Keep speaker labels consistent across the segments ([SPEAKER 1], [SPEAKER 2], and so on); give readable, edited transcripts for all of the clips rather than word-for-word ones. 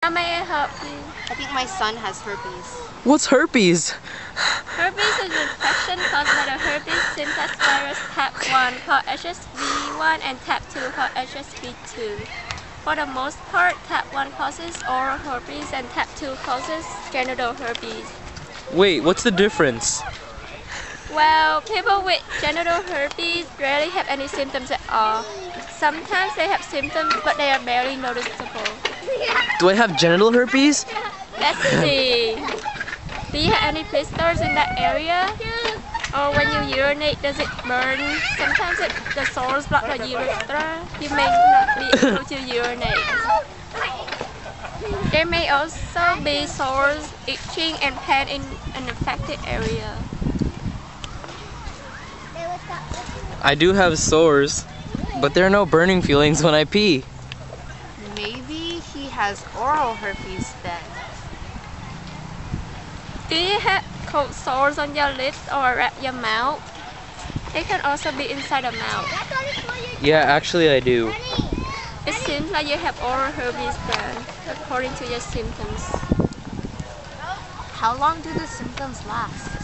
[SPEAKER 1] How may I help you?
[SPEAKER 2] I think my son has herpes.
[SPEAKER 3] What's herpes?
[SPEAKER 1] Herpes is an infection caused by the herpes simplex virus type 1 called HSV1 and type 2 called HSV2. For the most part, type 1 causes oral herpes and type 2 causes genital herpes.
[SPEAKER 3] Wait, what's the difference?
[SPEAKER 1] Well, people with genital herpes rarely have any symptoms at all. Sometimes they have symptoms, but they are barely noticeable.
[SPEAKER 3] Do I have genital herpes?
[SPEAKER 1] Let's see. Do you have any blisters in that area? Or when you urinate, does it burn? Sometimes the sores block the urethra. You may not be able to urinate. There may also be sores, itching, and pain in an affected area.
[SPEAKER 3] I do have sores, but there are no burning feelings when I pee.
[SPEAKER 2] Maybe he has oral herpes then.
[SPEAKER 1] Do you have cold sores on your lips or at your mouth? They can also be inside the mouth.
[SPEAKER 3] Yeah, actually I do.
[SPEAKER 1] It seems like you have oral herpes then, according to your symptoms.
[SPEAKER 2] How long do the symptoms last?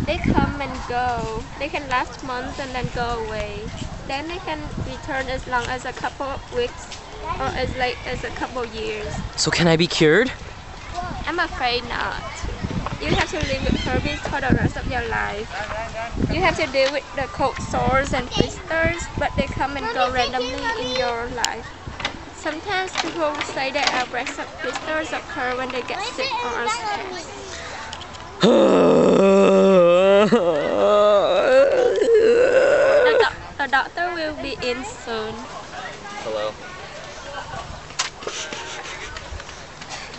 [SPEAKER 1] They come and go. They can last months and then go away. Then they can return as long as a couple of weeks or as late as a couple of years.
[SPEAKER 3] So can I be cured?
[SPEAKER 1] I'm afraid not. You have to live with herpes for the rest of your life. You have to deal with the cold sores and blisters, but they come and go randomly in your life. Sometimes people say that outbreaks of blisters occur when they get sick or are stressed. The doctor will be in soon.
[SPEAKER 3] Hello.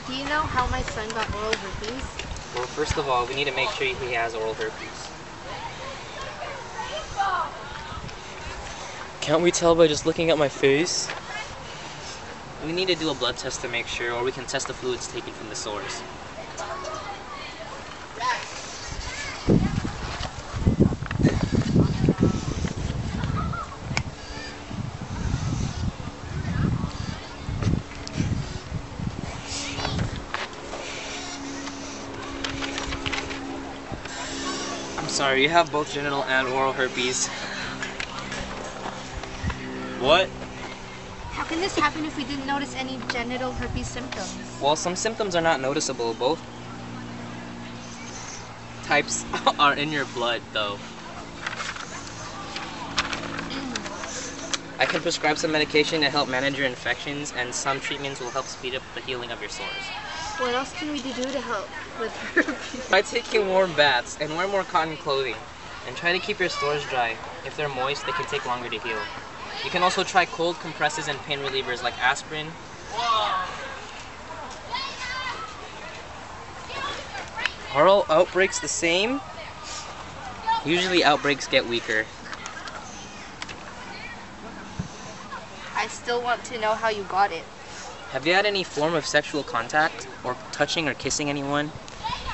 [SPEAKER 2] Do you know how my son got oral herpes?
[SPEAKER 4] Well, first of all, we need to make sure he has oral herpes.
[SPEAKER 3] Can't we tell by just looking at my face?
[SPEAKER 4] We need to do a blood test to make sure, or we can test the fluids taken from the sores. I'm sorry, you have both genital and oral herpes. What?
[SPEAKER 2] How can this happen if we didn't notice any genital herpes symptoms?
[SPEAKER 4] Well, some symptoms are not noticeable. Both types are in your blood, though. I can prescribe some medication to help manage your infections, and some treatments will help speed up the healing of your sores.
[SPEAKER 2] What else can we do to help with herpes?
[SPEAKER 4] Try taking warm baths and wear more cotton clothing. And try to keep your sores dry. If they're moist, they can take longer to heal. You can also try cold compresses and pain relievers like aspirin. Are all outbreaks the same? Usually outbreaks get weaker.
[SPEAKER 2] I still want to know how you got it.
[SPEAKER 4] Have you had any form of sexual contact or touching or kissing anyone?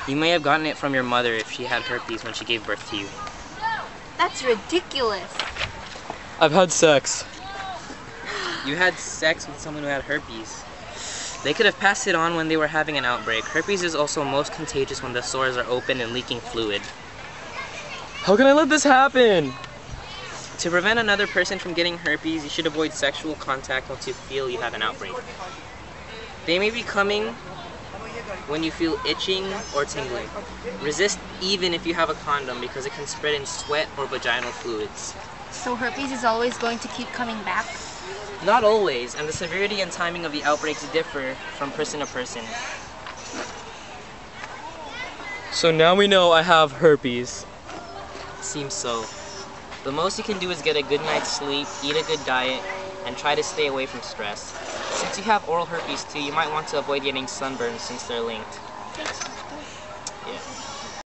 [SPEAKER 4] You may have gotten it from your mother if she had herpes when she gave birth to you.
[SPEAKER 2] That's ridiculous.
[SPEAKER 3] I've had sex.
[SPEAKER 4] You had sex with someone who had herpes. They could have passed it on when they were having an outbreak. Herpes is also most contagious when the sores are open and leaking fluid.
[SPEAKER 3] How can I let this happen?
[SPEAKER 4] To prevent another person from getting herpes, you should avoid sexual contact once you feel you have an outbreak. They may be coming when you feel itching or tingling. Resist even if you have a condom because it can spread in sweat or vaginal fluids.
[SPEAKER 2] So herpes is always going to keep coming back?
[SPEAKER 4] Not always, and the severity and timing of the outbreaks differ from person to person.
[SPEAKER 3] So now we know I have herpes.
[SPEAKER 4] Seems so. The most you can do is get a good night's sleep, eat a good diet, and try to stay away from stress. Since you have oral herpes too, you might want to avoid getting sunburned since they're linked. Yeah.